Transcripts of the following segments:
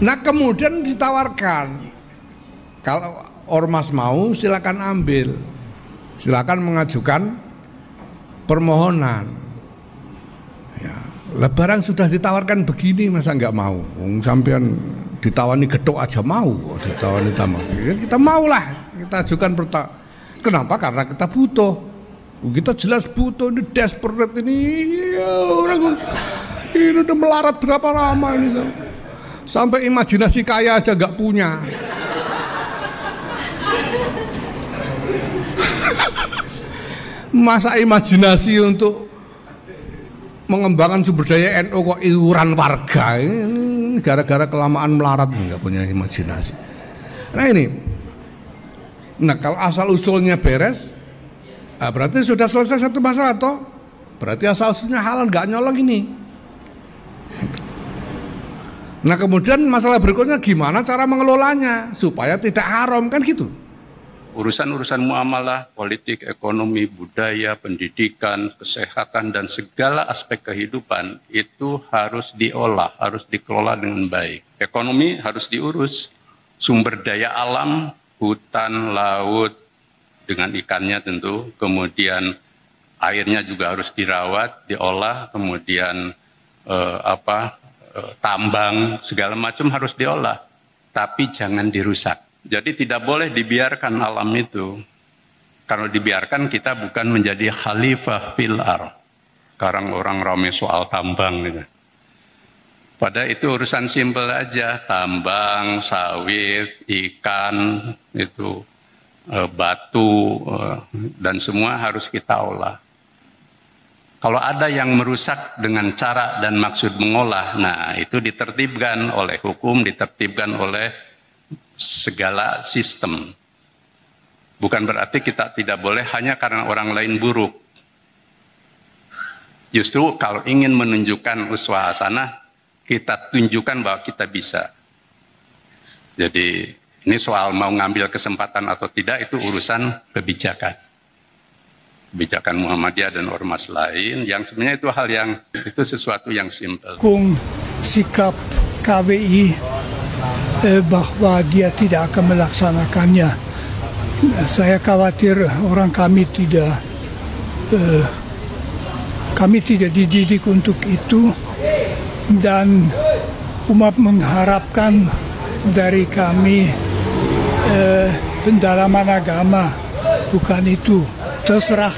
Nah kemudian ditawarkan, kalau ormas mau silakan ambil, silakan mengajukan permohonan. Ya, barang sudah ditawarkan begini masa nggak mau? Sampean ditawani gedok aja mau, ditawani tambah. Ya, kita maulah, kita ajukan Kenapa? Karena kita butuh. Kita jelas butuh, ini desperate ini. Ya, orang ini udah melarat berapa lama ini sampai imajinasi kaya aja nggak punya. Masa imajinasi untuk mengembangkan sumber daya NU kok iuran warga, ini gara-gara kelamaan melarat nggak punya imajinasi. Nah kalau asal usulnya beres, berarti sudah selesai satu masalah toh. Berarti asal usulnya halal, nggak nyolong ini. Nah kemudian masalah berikutnya gimana cara mengelolanya supaya tidak haram, kan gitu. Urusan-urusan muamalah, politik, ekonomi, budaya, pendidikan, kesehatan, dan segala aspek kehidupan itu harus diolah, harus dikelola dengan baik. Ekonomi harus diurus, sumber daya alam, hutan, laut, dengan ikannya tentu, kemudian airnya juga harus dirawat, diolah, kemudian tambang, segala macam harus diolah, tapi jangan dirusak. Jadi tidak boleh dibiarkan alam itu. Kalau dibiarkan kita bukan menjadi khalifah fil ardh. Sekarang orang ramai soal tambang gitu. Padahal itu urusan simpel aja, tambang, sawit, ikan, itu batu, dan semua harus kita olah. Kalau ada yang merusak dengan cara dan maksud mengolah, nah itu ditertibkan oleh hukum, ditertibkan oleh segala sistem. Bukan berarti kita tidak boleh hanya karena orang lain buruk. Justru kalau ingin menunjukkan uswah hasanah, kita tunjukkan bahwa kita bisa. Jadi ini soal mau ngambil kesempatan atau tidak, itu urusan kebijakan. Kebijakan Muhammadiyah dan ormas lain, yang sebenarnya itu hal yang, itu sesuatu yang simpel. Sikap KWI bahwa dia tidak akan melaksanakannya. Saya khawatir orang kami tidak dididik untuk itu, dan umat mengharapkan dari kami pendalaman agama, bukan itu. Terserah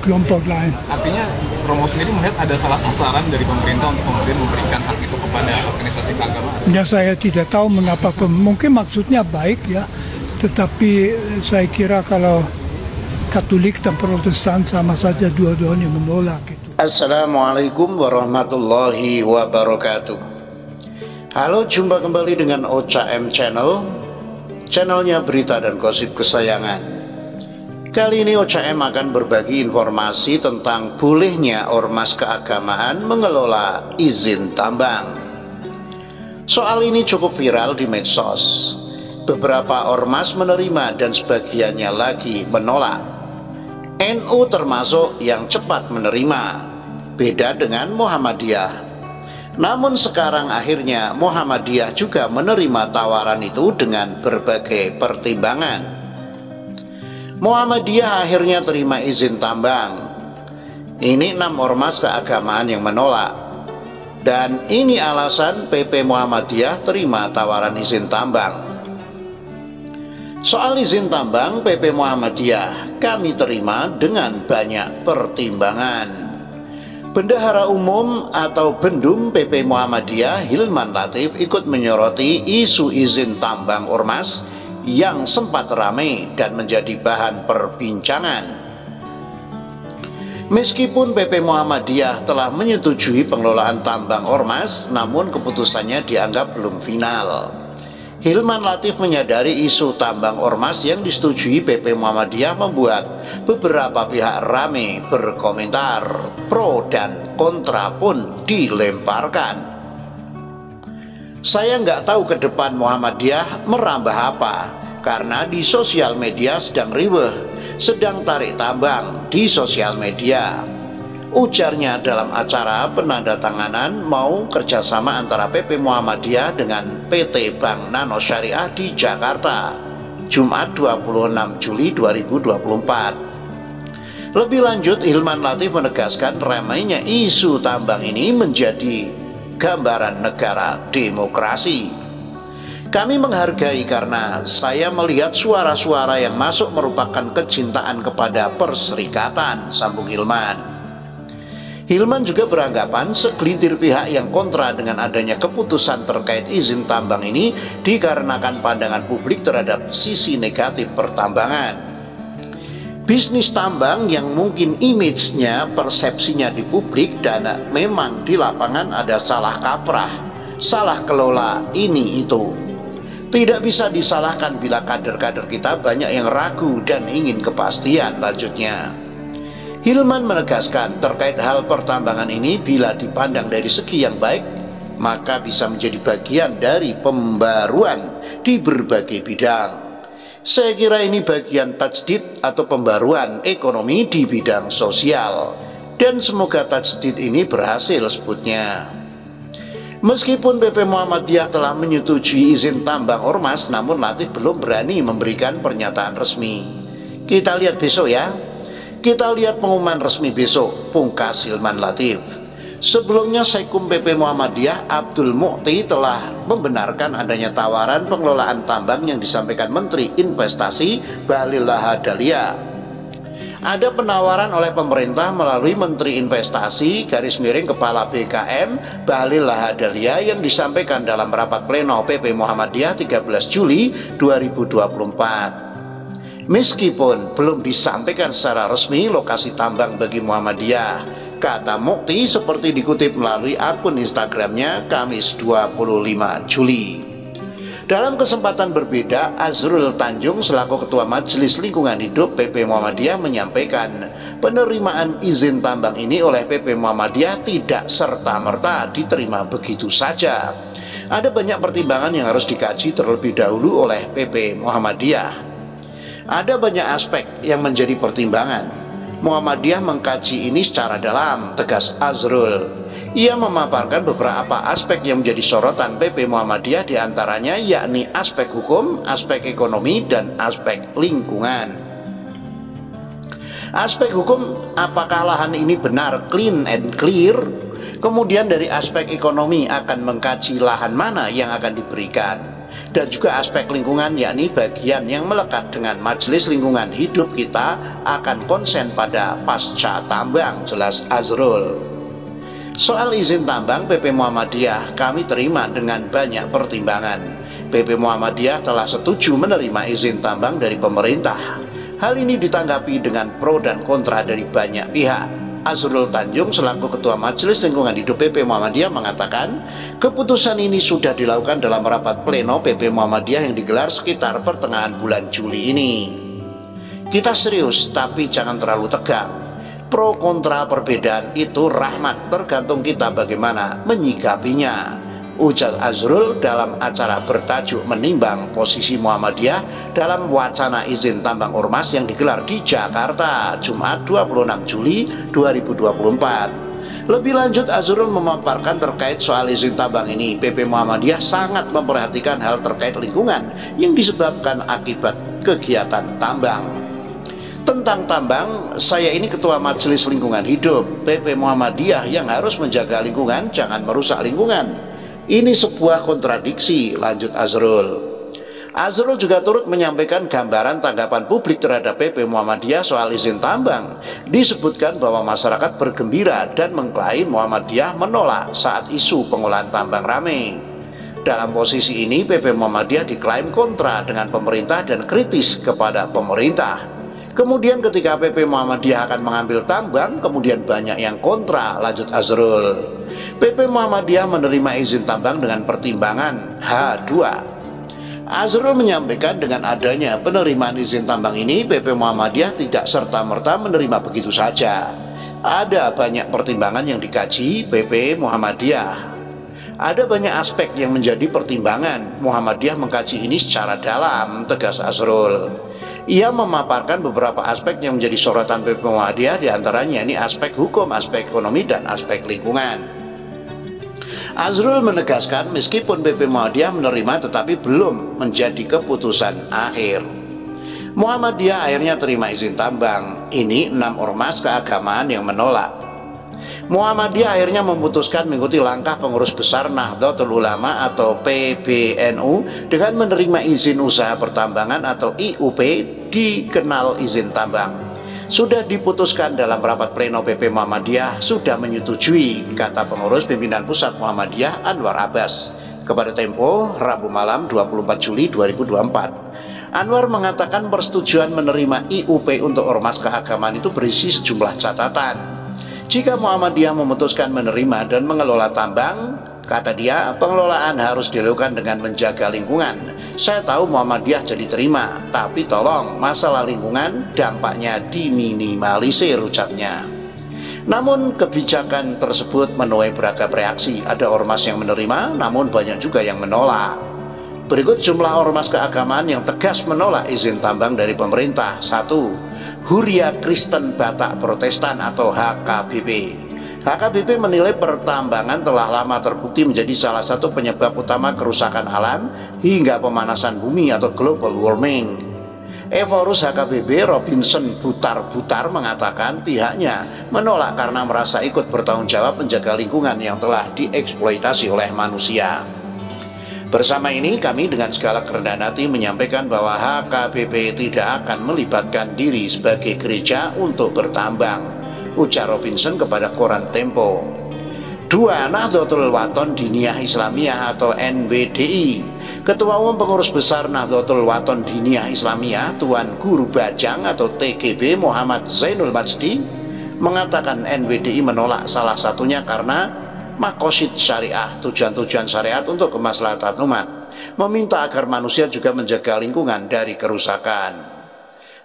kelompok lain. Artinya Romo sendiri melihat ada salah sasaran dari pemerintah untuk kemudian memberikan hak itu kepada organisasi keagamaan? Ya saya tidak tahu mengapa, mungkin maksudnya baik ya, tetapi saya kira kalau Katolik dan Protestan sama saja dua-duanya menolak itu. Assalamualaikum warahmatullahi wabarakatuh. Halo, jumpa kembali dengan OCM Channel, channelnya berita dan gosip kesayangan. Kali ini OCM akan berbagi informasi tentang bolehnya ormas keagamaan mengelola izin tambang. Soal ini cukup viral di medsos. Beberapa ormas menerima dan sebagiannya lagi menolak. NU termasuk yang cepat menerima, beda dengan Muhammadiyah. Namun sekarang akhirnya Muhammadiyah juga menerima tawaran itu dengan berbagai pertimbangan. Muhammadiyah akhirnya terima izin tambang. Ini 6 ormas keagamaan yang menolak. Dan ini alasan PP Muhammadiyah terima tawaran izin tambang. Soal izin tambang PP Muhammadiyah kami terima dengan banyak pertimbangan. Bendahara Umum atau Bendum PP Muhammadiyah Hilman Latif ikut menyoroti isu izin tambang ormas yang sempat ramai dan menjadi bahan perbincangan. Meskipun PP Muhammadiyah telah menyetujui pengelolaan tambang ormas, namun keputusannya dianggap belum final. Hilman Latif menyadari isu tambang ormas yang disetujui PP Muhammadiyah membuat beberapa pihak ramai berkomentar, pro dan kontra pun dilemparkan. Saya nggak tahu ke depan Muhammadiyah merambah apa, karena di sosial media sedang riweuh, sedang tarik tambang di sosial media. Ujarnya dalam acara penandatanganan mau kerjasama antara PP Muhammadiyah dengan PT Bank Nano Syariah di Jakarta, Jumat 26 Juli 2024. Lebih lanjut, Hilman Latif menegaskan ramainya isu tambang ini menjadi gambaran negara demokrasi. Kami menghargai karena saya melihat suara-suara yang masuk merupakan kecintaan kepada perserikatan, sambung Hilman. Hilman juga beranggapan segelintir pihak yang kontra dengan adanya keputusan terkait izin tambang ini dikarenakan pandangan publik terhadap sisi negatif pertambangan. Bisnis tambang yang mungkin image-nya, persepsinya di publik dan memang di lapangan ada salah kaprah, salah kelola ini itu. Tidak bisa disalahkan bila kader-kader kita banyak yang ragu dan ingin kepastian, lanjutnya. Hilman menegaskan terkait hal pertambangan ini bila dipandang dari segi yang baik maka bisa menjadi bagian dari pembaruan di berbagai bidang. Saya kira ini bagian tajdid atau pembaruan ekonomi di bidang sosial dan semoga tajdid ini berhasil, sebutnya. Meskipun PP Muhammadiyah telah menyetujui izin tambang ormas, namun Latif belum berani memberikan pernyataan resmi. Kita lihat besok ya. Kita lihat pengumuman resmi besok, pungkas Hilman Latif. Sebelumnya Sekkum PP Muhammadiyah Abdul Mu'ti telah membenarkan adanya tawaran pengelolaan tambang yang disampaikan Menteri Investasi Bahlil Lahadalia. Ada penawaran oleh pemerintah melalui Menteri Investasi Kepala BKM Bahlil Lahadalia yang disampaikan dalam rapat pleno PP Muhammadiyah 13 Juli 2024. Meskipun belum disampaikan secara resmi lokasi tambang bagi Muhammadiyah, kata Mukti seperti dikutip melalui akun Instagramnya Kamis 25 Juli. Dalam kesempatan berbeda, Azrul Tanjung selaku Ketua Majelis Lingkungan Hidup PP Muhammadiyah menyampaikan penerimaan izin tambang ini oleh PP Muhammadiyah tidak serta-merta diterima begitu saja. Ada banyak pertimbangan yang harus dikaji terlebih dahulu oleh PP Muhammadiyah. Ada banyak aspek yang menjadi pertimbangan. Muhammadiyah mengkaji ini secara dalam, tegas Azrul. Ia memaparkan beberapa aspek yang menjadi sorotan PP Muhammadiyah diantaranya yakni aspek hukum, aspek ekonomi, dan aspek lingkungan. Aspek hukum, apakah lahan ini benar clean and clear? Kemudian dari aspek ekonomi akan mengkaji lahan mana yang akan diberikan. Dan juga aspek lingkungan yakni bagian yang melekat dengan Majelis Lingkungan Hidup kita akan konsen pada pasca tambang, jelas Azrul. Soal izin tambang PP Muhammadiyah kami terima dengan banyak pertimbangan. PP Muhammadiyah telah setuju menerima izin tambang dari pemerintah. Hal ini ditanggapi dengan pro dan kontra dari banyak pihak. Azrul Tanjung selaku Ketua Majelis Lingkungan Hidup PP Muhammadiyah mengatakan keputusan ini sudah dilakukan dalam rapat pleno PP Muhammadiyah yang digelar sekitar pertengahan bulan Juli ini. Kita serius tapi jangan terlalu tegang. Pro kontra perbedaan itu rahmat, tergantung kita bagaimana menyikapinya, ujar Azrul dalam acara bertajuk Menimbang Posisi Muhammadiyah dalam wacana izin tambang ormas yang digelar di Jakarta, Jumat 26 Juli 2024. Lebih lanjut, Azrul memaparkan terkait soal izin tambang ini, PP Muhammadiyah sangat memperhatikan hal terkait lingkungan yang disebabkan akibat kegiatan tambang. Tentang tambang, saya ini Ketua Majelis Lingkungan Hidup, PP Muhammadiyah yang harus menjaga lingkungan, jangan merusak lingkungan. Ini sebuah kontradiksi, lanjut Azrul. Azrul juga turut menyampaikan gambaran tanggapan publik terhadap PP Muhammadiyah soal izin tambang. Disebutkan bahwa masyarakat bergembira dan mengklaim Muhammadiyah menolak saat isu pengolahan tambang ramai. Dalam posisi ini PP Muhammadiyah diklaim kontra dengan pemerintah dan kritis kepada pemerintah. Kemudian ketika PP Muhammadiyah akan mengambil tambang, kemudian banyak yang kontra, lanjut Azrul. PP Muhammadiyah menerima izin tambang dengan pertimbangan H2. Azrul menyampaikan dengan adanya penerimaan izin tambang ini, PP Muhammadiyah tidak serta-merta menerima begitu saja. Ada banyak pertimbangan yang dikaji PP Muhammadiyah. Ada banyak aspek yang menjadi pertimbangan. Muhammadiyah mengkaji ini secara dalam, tegas Azrul. Ia memaparkan beberapa aspek yang menjadi sorotan PP Muhammadiyah, diantaranya ini aspek hukum, aspek ekonomi, dan aspek lingkungan. Azrul menegaskan meskipun PP Muhammadiyah menerima tetapi belum menjadi keputusan akhir. Muhammadiyah akhirnya terima izin tambang. Ini 6 ormas keagamaan yang menolak. Muhammadiyah akhirnya memutuskan mengikuti langkah pengurus besar Nahdlatul Ulama atau PBNU dengan menerima izin usaha pertambangan atau IUP, dikenal izin tambang. Sudah diputuskan dalam rapat pleno PP Muhammadiyah, sudah menyetujui, kata pengurus pimpinan pusat Muhammadiyah Anwar Abbas kepada Tempo Rabu malam 24 Juli 2024. Anwar mengatakan persetujuan menerima IUP untuk ormas keagamaan itu berisi sejumlah catatan. Jika Muhammadiyah memutuskan menerima dan mengelola tambang, kata dia, pengelolaan harus dilakukan dengan menjaga lingkungan. Saya tahu Muhammadiyah jadi terima, tapi tolong masalah lingkungan dampaknya diminimalisir, ucapnya. Namun kebijakan tersebut menuai beragam reaksi. Ada ormas yang menerima, namun banyak juga yang menolak. Berikut jumlah ormas keagamaan yang tegas menolak izin tambang dari pemerintah. 1. Huria Kristen Batak Protestan atau HKBP. HKBP menilai pertambangan telah lama terbukti menjadi salah satu penyebab utama kerusakan alam hingga pemanasan bumi atau global warming. Evorus HKBP Robinson Butar mengatakan pihaknya menolak karena merasa ikut bertanggung jawab menjaga lingkungan yang telah dieksploitasi oleh manusia. Bersama ini kami dengan segala kerendahan hati menyampaikan bahwa HKBP tidak akan melibatkan diri sebagai gereja untuk bertambang, ujar Robinson kepada koran Tempo. 2. Nahdlatul Wathon Diniyah Islamiyah atau NWDI. Ketua Umum Pengurus Besar Nahdlatul Wathon Diniyah Islamiyah Tuan Guru Bajang atau TGB Muhammad Zainul Majdi mengatakan NWDI menolak salah satunya karena makosid syariah, tujuan-tujuan syariat untuk kemaslahatan umat, meminta agar manusia juga menjaga lingkungan dari kerusakan.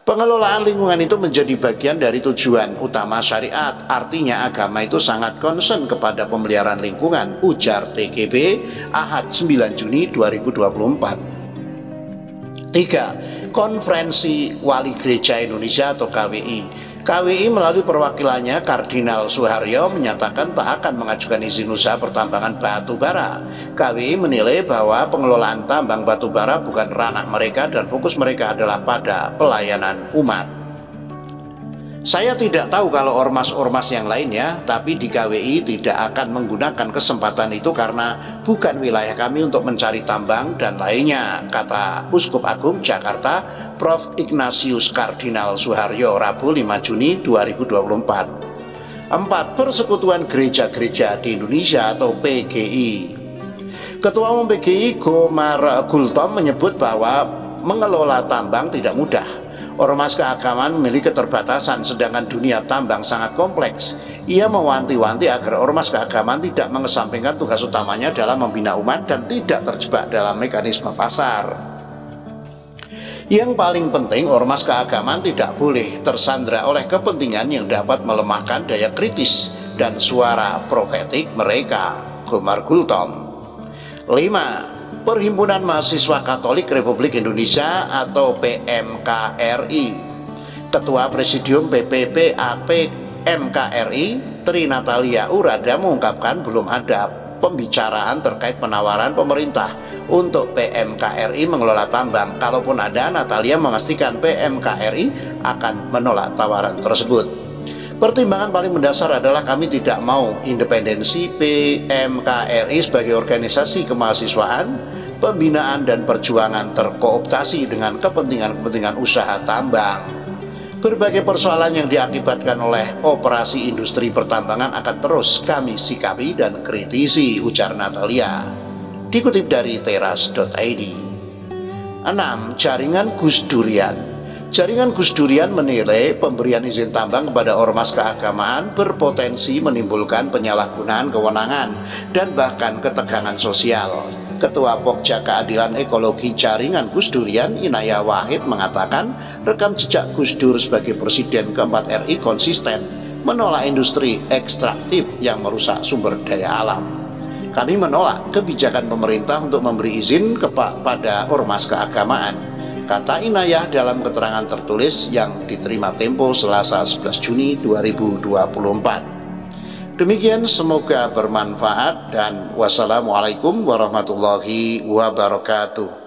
Pengelolaan lingkungan itu menjadi bagian dari tujuan utama syariat, artinya agama itu sangat concern kepada pemeliharaan lingkungan, ujar TGB Ahad 9 Juni 2024. 3. Konferensi Wali Gereja Indonesia atau KWI. KWI melalui perwakilannya Kardinal Suharyo menyatakan tak akan mengajukan izin usaha pertambangan batu bara. KWI menilai bahwa pengelolaan tambang batu bara bukan ranah mereka dan fokus mereka adalah pada pelayanan umat. Saya tidak tahu kalau ormas-ormas yang lainnya, tapi di KWI tidak akan menggunakan kesempatan itu karena bukan wilayah kami untuk mencari tambang dan lainnya, kata Uskup Agung Jakarta Prof. Ignatius Kardinal Suharyo Rabu 5 Juni 2024. 4. Persekutuan Gereja-Gereja di Indonesia atau PGI. Ketua Umum PGI Gomar Gultom menyebut bahwa mengelola tambang tidak mudah. Ormas keagamaan memiliki keterbatasan, sedangkan dunia tambang sangat kompleks. Ia mewanti-wanti agar ormas keagamaan tidak mengesampingkan tugas utamanya dalam membina umat dan tidak terjebak dalam mekanisme pasar. Yang paling penting, ormas keagamaan tidak boleh tersandra oleh kepentingan yang dapat melemahkan daya kritis dan suara profetik mereka, Gomar Gultom. 5. Perhimpunan Mahasiswa Katolik Republik Indonesia atau PMKRI. Ketua Presidium PPPAP MKRI Tri Natalia Urada mengungkapkan belum ada pembicaraan terkait penawaran pemerintah untuk PMKRI mengelola tambang. Kalaupun ada, Natalia memastikan PMKRI akan menolak tawaran tersebut. Pertimbangan paling mendasar adalah kami tidak mau independensi PMKRI sebagai organisasi kemahasiswaan, pembinaan dan perjuangan terkooptasi dengan kepentingan-kepentingan usaha tambang. Berbagai persoalan yang diakibatkan oleh operasi industri pertambangan akan terus kami sikapi dan kritisi, ujar Natalia. Dikutip dari teras.id. 6. Jaringan Gus Durian. Jaringan Gus Durian menilai pemberian izin tambang kepada ormas keagamaan berpotensi menimbulkan penyalahgunaan kewenangan dan bahkan ketegangan sosial. Ketua Pokja Keadilan Ekologi Jaringan Gus Durian, Inaya Wahid, mengatakan rekam jejak Gus Dur sebagai Presiden keempat RI konsisten menolak industri ekstraktif yang merusak sumber daya alam. Kami menolak kebijakan pemerintah untuk memberi izin kepada ormas keagamaan. kata Inayah dalam keterangan tertulis yang diterima Tempo Selasa 11 Juni 2024. Demikian, semoga bermanfaat dan wassalamualaikum warahmatullahi wabarakatuh.